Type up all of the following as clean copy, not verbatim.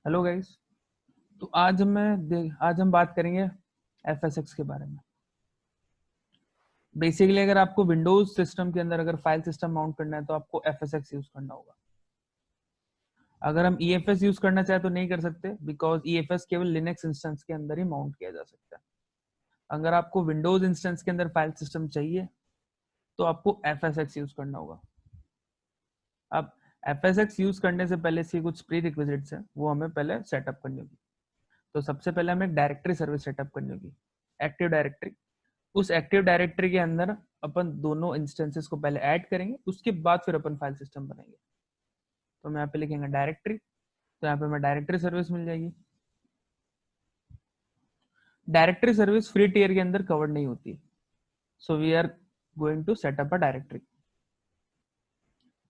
Hello guys. तो आज हम बात करेंगे FSX के बारे में। बेसिकली अगर आपको विंडोज सिस्टम के अंदर अगर फाइल सिस्टम माउंट करना है तो आपको FSX यूज करना होगा। अगर हम EFS यूज करना चाहे तो नहीं कर सकते, बिकॉज EFS केवल लिनक्स इंस्टेंस के अंदर ही माउंट किया जा सकता है। अगर आपको विंडोज इंस्टेंस के अंदर फाइल सिस्टम चाहिए तो आपको FSX यूज करना होगा। अब FSX यूज करने से पहले इसकी कुछ प्री रिक्विजिट्स है, वो हमें पहले सेटअप करनी होगी। तो सबसे पहले हमें एक डायरेक्टरी सर्विस सेटअप करनी होगी, एक्टिव डायरेक्टरी। उस एक्टिव डायरेक्टरी के अंदर अपन दोनों इंस्टेंसेस को पहले ऐड करेंगे, उसके बाद फिर अपन फाइल सिस्टम बनाएंगे। तो हम यहाँ पे लिखेंगे डायरेक्टरी, तो यहाँ पे हमें डायरेक्टरी सर्विस मिल जाएगी। डायरेक्टरी सर्विस फ्री टियर के अंदर कवर्ड नहीं होती, so we are going to setup a directory.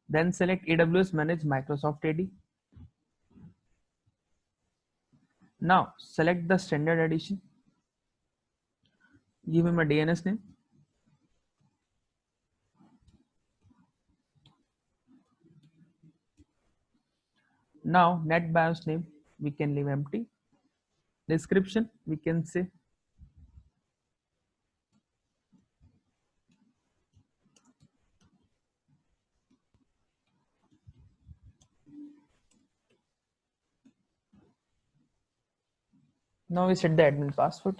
Then select AWS manage Microsoft AD. Now select the standard edition, give him a DNS name. Now NetBIOS name we can leave empty. Description we can say now we set the admin password.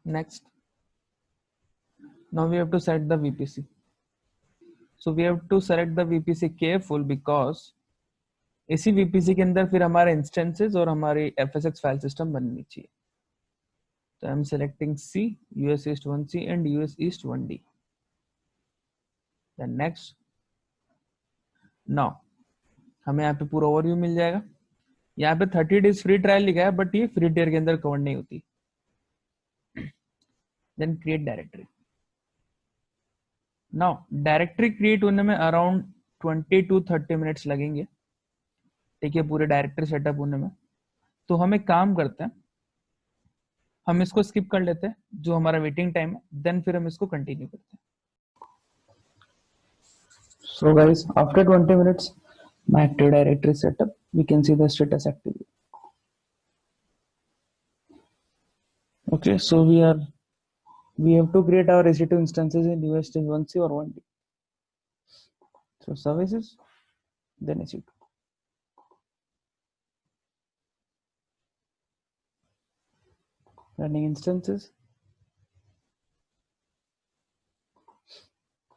Next, now we have to set the VPC. So we have to select the VPC careful because इसी VPC के अंदर फिर हमारे instances और हमारी FSX file system बननी चाहिए। तो I am selecting C, US East 1C and US East 1D. Then next, now हमें यहाँ पे पूरा ओवरव्यू मिल जाएगा। यहाँ पे 30 days फ्री ट्रायल लिखा है, बट ये फ्री टियर के अंदर कवर नहीं होती। Then create directory. Now directory create होने में अराउंड 20 to 30 मिनट्स लगेंगे, ठीक है, पूरे डायरेक्टरी सेटअप होने में। तो हम एक काम करते हैं, हम इसको स्किप कर लेते हैं जो हमारा वेटिंग टाइम है, देन फिर हम इसको कंटिन्यू करते हैं। So guys, after 20 minutes, my Active Directory setup, we can see the status active. Okay, so we have to create our EC2 instances in US 1C or 1D. So services, then EC2. Running instances,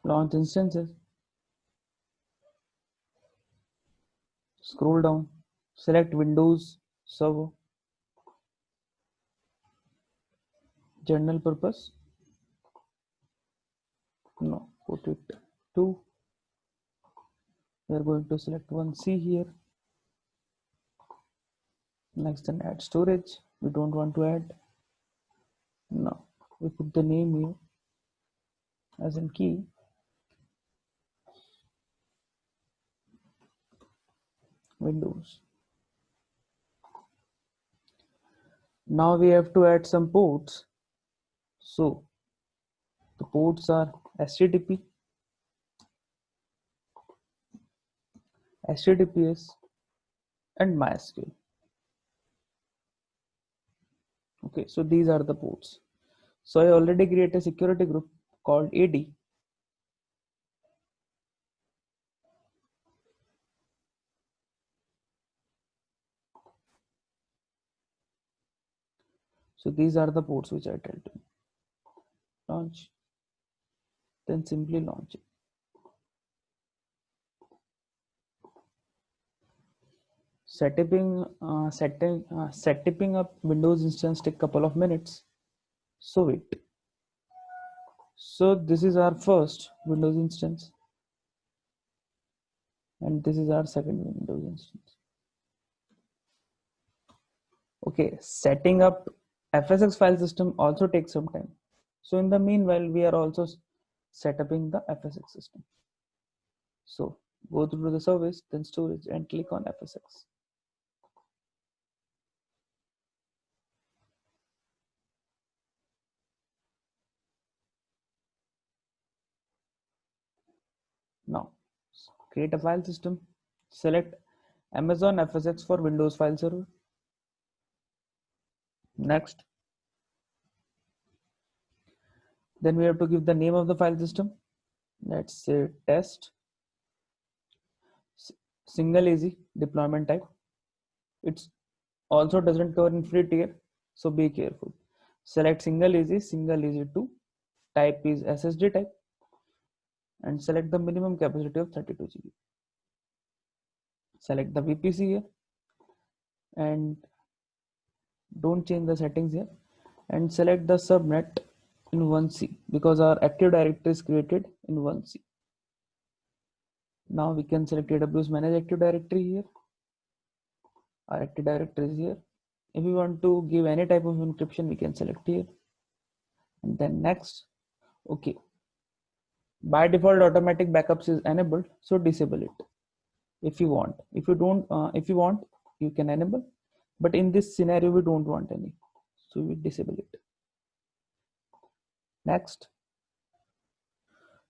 launch instances, scroll down, select Windows Server, general purpose, no, put it 2. We are going to select 1C here. Next, then add storage. We don't want to add. No, we put the name here as in key. Windows. Now we have to add some ports. So the ports are HTTP, HTTPS, and MySQL. Okay, so these are the ports. So I already created a security group called AD. So these are the ports which I tell to launch. Then simply launch it. Setting up Windows instance take a couple of minutes. So wait. So this is our first Windows instance, and this is our second Windows instance. Okay, setting up FSX file system also takes some time. So in the meanwhile, we are also setting the FSX system. So go through the service, then storage, and click on FSX. Now create a file system, select Amazon FSX for Windows file server. Next, then we have to give the name of the file system. Let's say test single easy deployment type. It's also doesn't cover in free tier, so be careful. Select single easy 2, type is SSD type, and select the minimum capacity of 32 GB. Select the VPC here and don't change the settings here, and select the subnet in 1C because our Active Directory is created in 1C. Now we can select AWS Manage Active Directory here. Our Active Directory is here. If we want to give any type of encryption, we can select here. And then next, okay. By default, automatic backups is enabled, so disable it if you want. If you don't, if you want, you can enable. But in this scenario, we don't want any, so we disable it. Next,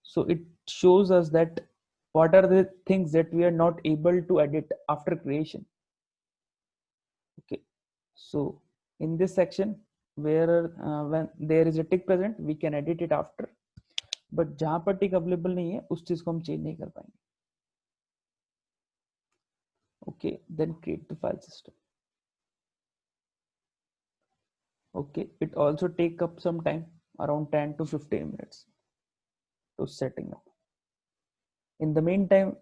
so it shows us that what are the things that we are not able to edit after creation. Okay, so in this section where when there is a tick present, we can edit it after, but जहां पर tick available नहीं है उस चीज को हम change नहीं कर पाएंगे. Okay, then create the file system. Okay, it also take up some time, around 10 to 15 minutes to setting up. In the meantime,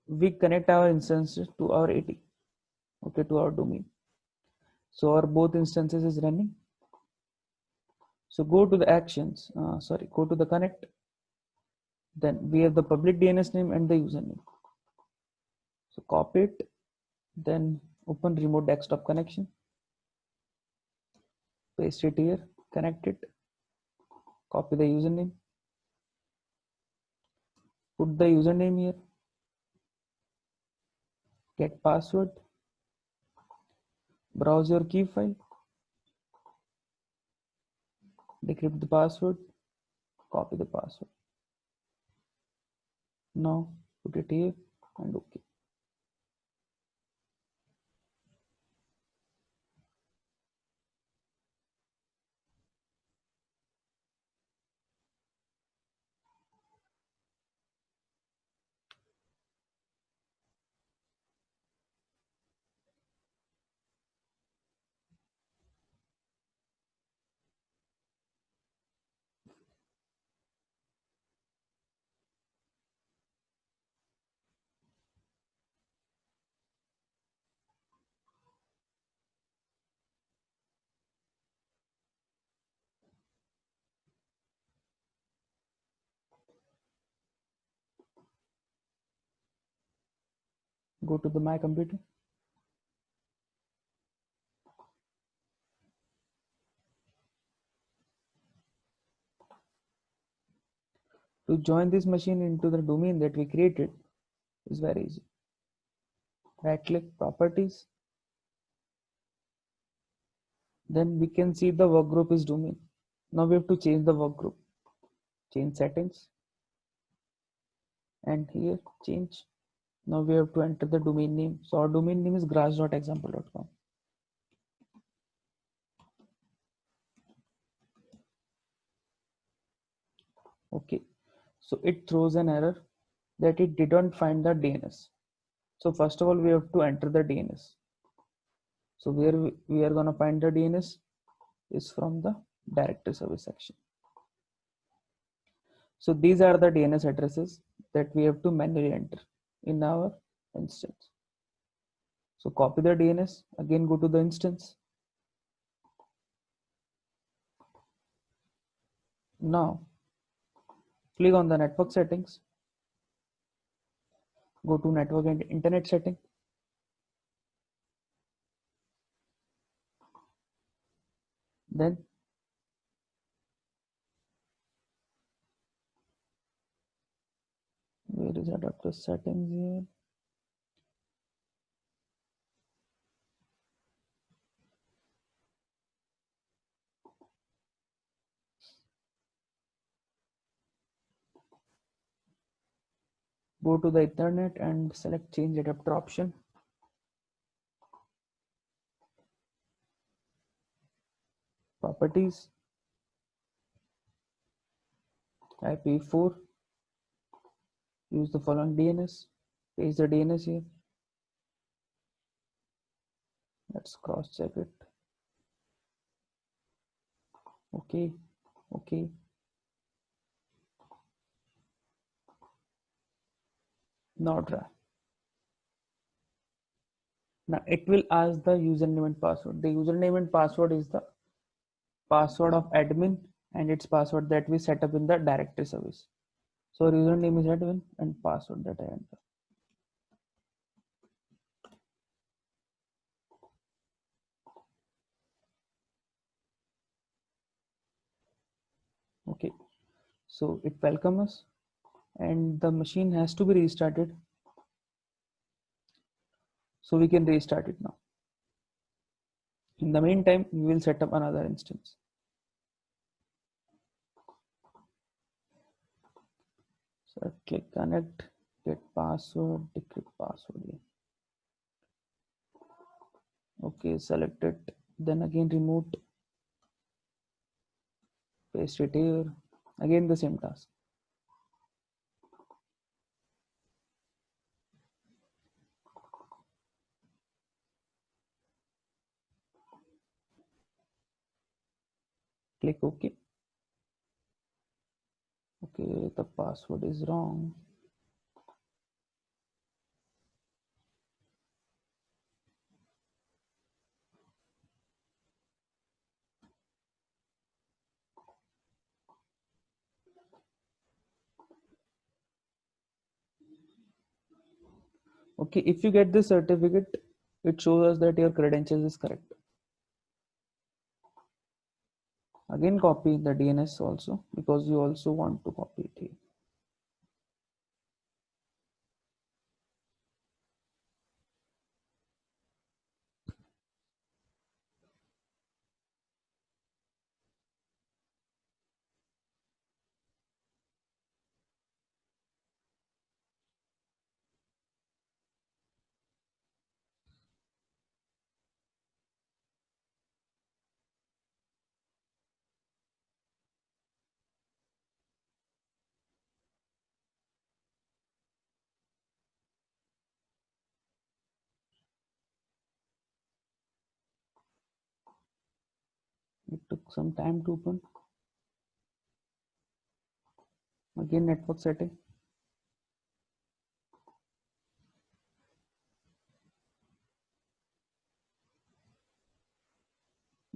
we connect our instances to our AT, okay, to our domain. So our both instances is running. So go to the actions, go to the connect. Then we have the public DNS name and the username. So copy it, then open remote desktop connection, paste it here, connect it, copy the username, put the username here, get password, browse your key file, decrypt the password, copy the password. Now put it here and okay. Go to the My Computer. To join this machine into the domain that we created is very easy. Right click properties. Then we can see the work group is domain. Now we have to change the work group. Change settings. And here change. Now we have to enter the domain name. So our domain name is grass.example.com. Okay. So it throws an error that it didn't find the DNS. So first of all, we have to enter the DNS. So where we are going to find the DNS is from the directory service section. So these are the DNS addresses that we have to manually enter in our instance. So copy the DNS, again go to the instance. Now click on the network settings, go to network and internet setting. Then where is adapter settings here? Go to the Ethernet and select change adapter option. Properties, IPv4, use the following DNS, paste the DNS here. Let's cross check it. Okay, okay. Now try. Now it will ask the username and password. The username and password is the password of admin and its password that we set up in the directory service. So username is admin and password that I enter. Okay, so it welcomes us and the machine has to be restarted. So we can restart it now. In the meantime, we will set up another instance. So click connect, get password, decrypt password here. Okay, select it, then again remote, paste it here, again the same task. Click OK. Okay, the password is wrong. Okay, if you get this certificate, it shows us that your credentials is correct. Again, copy the DNS also because you also want to copy it here. It took some time to open. Again, network setting.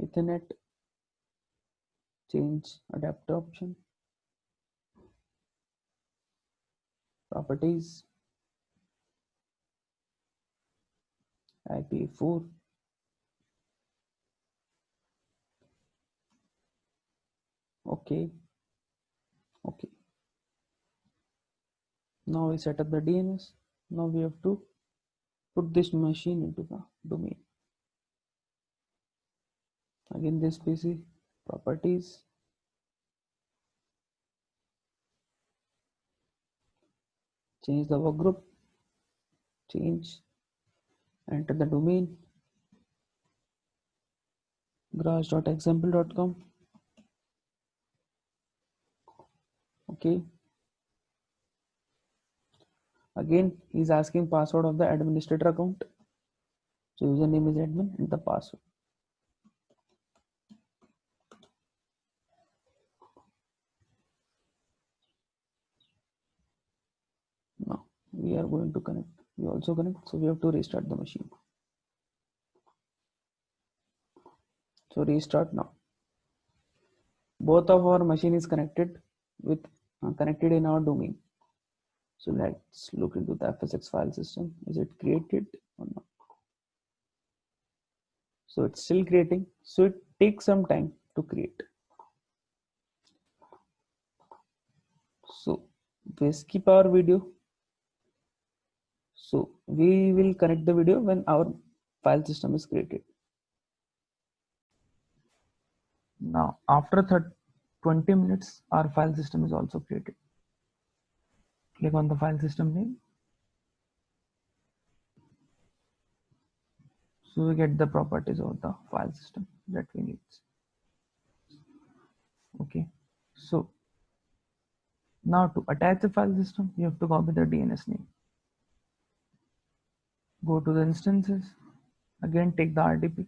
Ethernet, change adapter option, properties, IPv4, okay, okay. Now we set up the DNS. Now we have to put this machine into the domain. Again, this PC, properties, change the workgroup, change, enter the domain, garage.example.com. Okay. Again, he's asking password of the administrator account. So username is admin and the password. Now we are going to connect. We also connect, so we have to restart the machine. So restart now. Both of our machine is connected with connected in our domain. So let's look into the FSX file system. Is it created or not? So it's still creating. So it takes some time to create. So we skip our video. So we will connect the video when our file system is created. Now after 20 minutes, our file system is also created. Click on the file system name. So we get the properties of the file system that we need. Okay. So now to attach the file system, you have to copy the DNS name. Go to the instances. Again, take the RDP.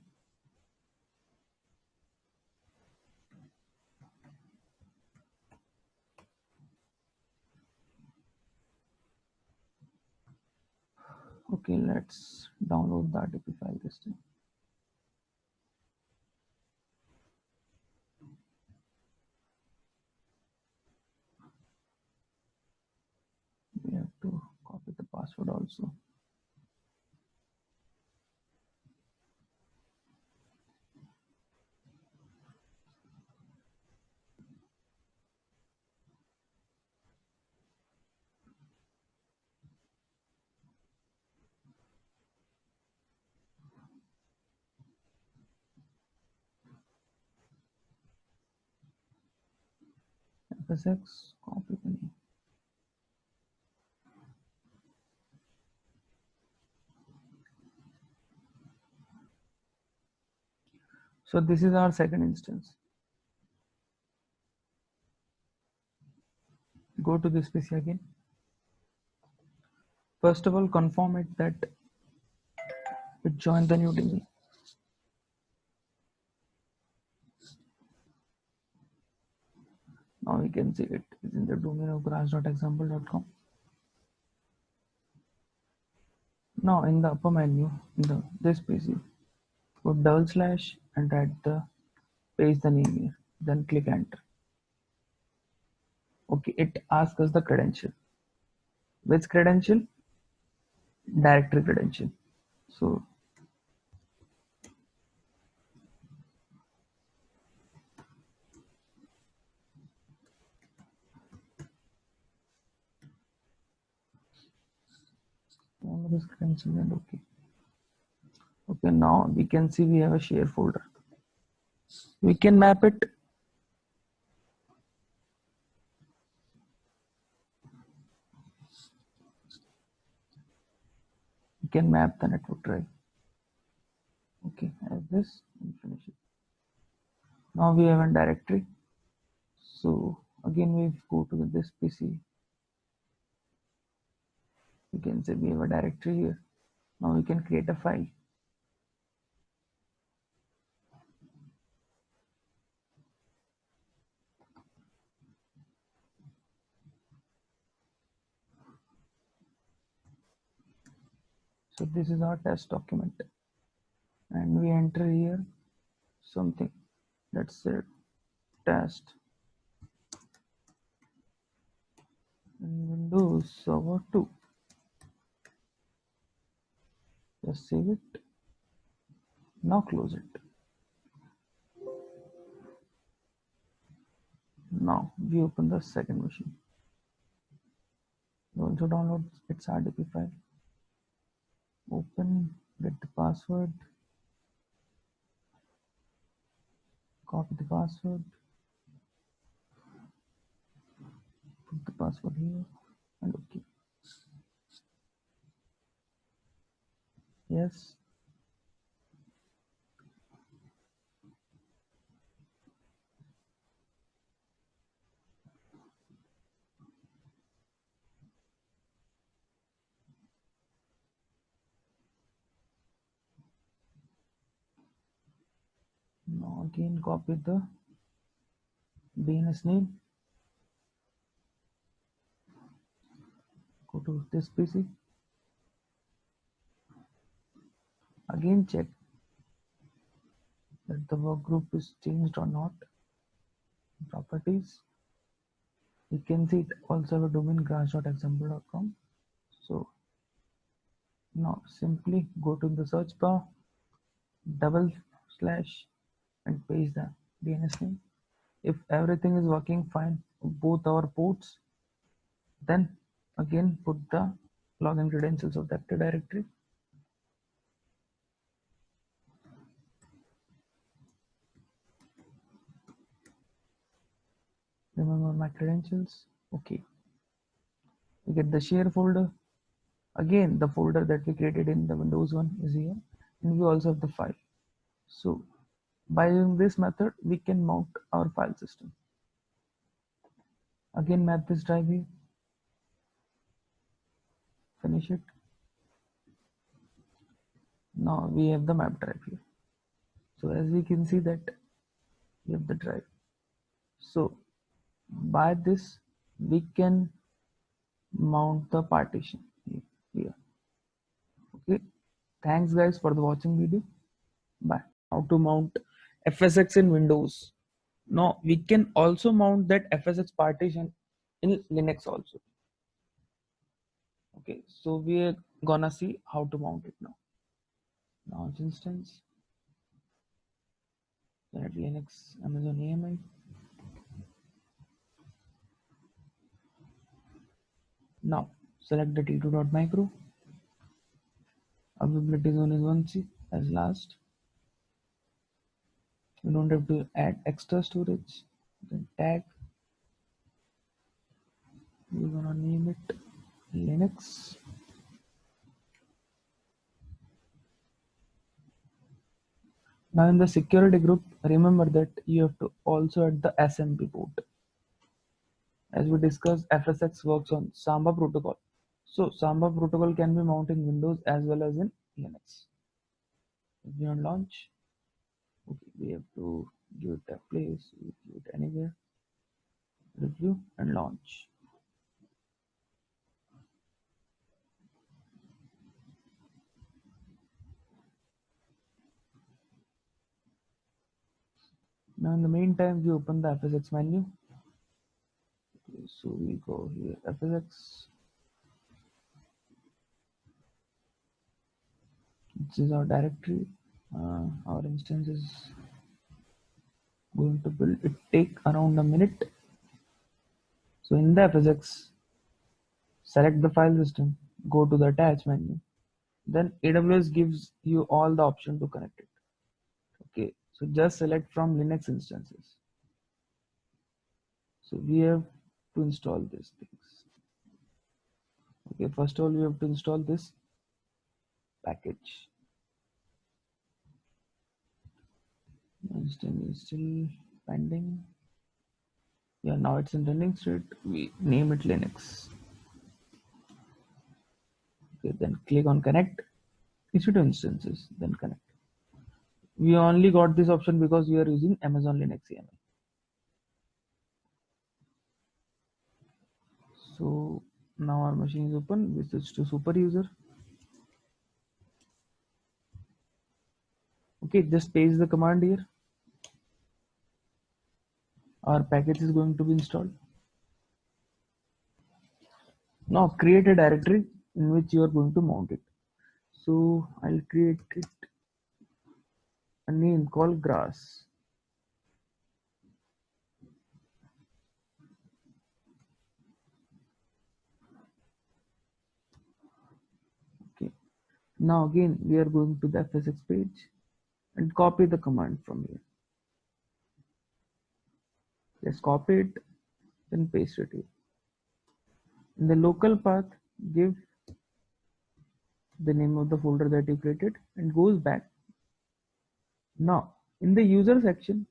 Okay, let's download the RDP file this time. We have to copy the password also. FSX, copy the name. So this is our second instance. Go to this PC again. First of all, confirm it that it joined the new domain. Now we can see it is in the domain of grass.example.com. Now in the upper menu, in this PC, put / and add the paste the name here. Then click enter. Okay, it asks us the credential. Which credential? Directory credential. So this credential and okay. Okay, now we can see we have a share folder. We can map it. We can map the network drive. Okay, as this and finish it. Now we have a directory. So again we go to this PC. You can say we have a directory here. Now we can create a file. So this is our test document, and we enter here something. Let's say test in Windows Server 2. Just save it. Now close it. Now we open the second machine. We also download its RDP file. Open, get the password, copy the password, put the password here, and okay. Yes. Now again copy the DNS name. Go to this PC. Again check that the work group is changed or not. Properties. You can see it also have a domain grass.example.com. So now simply go to the search bar, / and paste the DNS name. If everything is working fine, both our ports, then again put the login credentials of that directory. Remember my credentials. Okay. We get the share folder. Again, the folder that we created in the Windows one is here, and we also have the file. So by using this method, we can mount our file system. Again, map this drive here, finish it. Now we have the map drive here. So as we can see that we have the drive. So by this, we can mount the partition here. Okay. Thanks guys for the watching video. Bye. How to mount FSX in Windows. Now we can also mount that FSX partition in Linux also. Okay, so we're gonna see how to mount it now. Launch instance, select Linux Amazon AMI. Now select the T2.micro. Availability zone is 1C as last. You don't have to add extra storage. Then tag. We're gonna name it Linux. Now in the security group, remember that you have to also add the SMP port. As we discussed, FSX works on Samba protocol. So Samba protocol can be mounted in Windows as well as in Linux. If we on launch, okay, we have to give it a place, we give it anywhere, review and launch. Now in the meantime, we open the FSX menu. Okay, so we go here, FSX. This is our directory. Our instance is going to build. It take around a minute. So in the FSX, select the file system, go to the attach menu. Then AWS gives you all the option to connect it. Okay, so just select from Linux instances. So we have to install these things. Okay, first of all, we have to install this package. Instance is still pending. Yeah, now it's in running state. We name it Linux. Okay, then click on connect. Issue to instances, then connect. We only got this option because we are using Amazon Linux CMI. So now our machine is open. We switch to super user. Okay, just paste the command here. Our package is going to be installed. Now create a directory in which you are going to mount it. So I'll create it a name called grass. Okay. Now again we are going to the FSX page and copy the command from here. Just copy it, then paste it here. In the local path, give the name of the folder that you created and goes back. Now in the user section,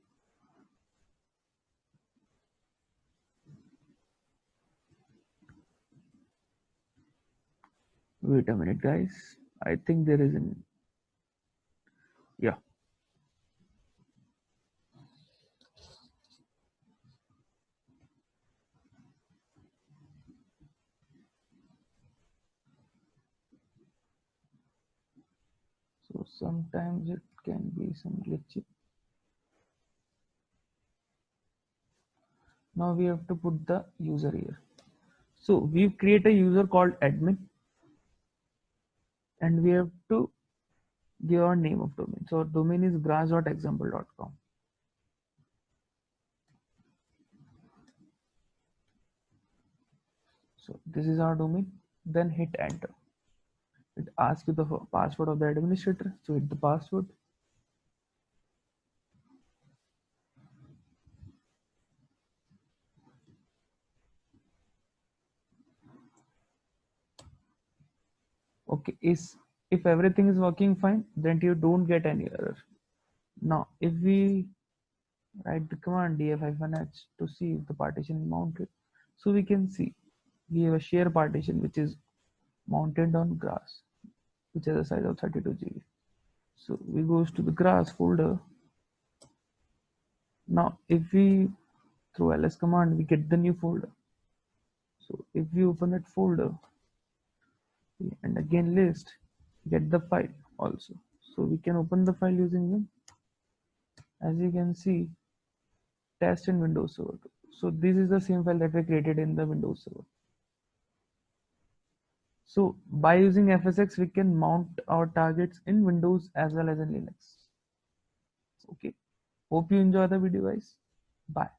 wait a minute guys, I think there is an, yeah. So sometimes it can be some glitchy. Now we have to put the user here. So we create a user called admin and we have to give our name of domain. So our domain is grass.example.com. So this is our domain. Then hit enter. It asks you the password of the administrator. So hit the password. Okay, is if everything is working fine, then you don't get any error. Now, if we write the command df-h to see if the partition is mounted, so we can see we have a share partition which is mounted on grass, which has a size of 32 GB. So we goes to the grass folder. Now, if we through ls command, we get the new folder. So if we open that folder and again list, get the file also. So we can open the file using them. As you can see, test in Windows Server. So this is the same file that we created in the Windows Server. So by using FSX, we can mount our targets in Windows as well as in Linux. Okay. Hope you enjoy the video, guys. Bye.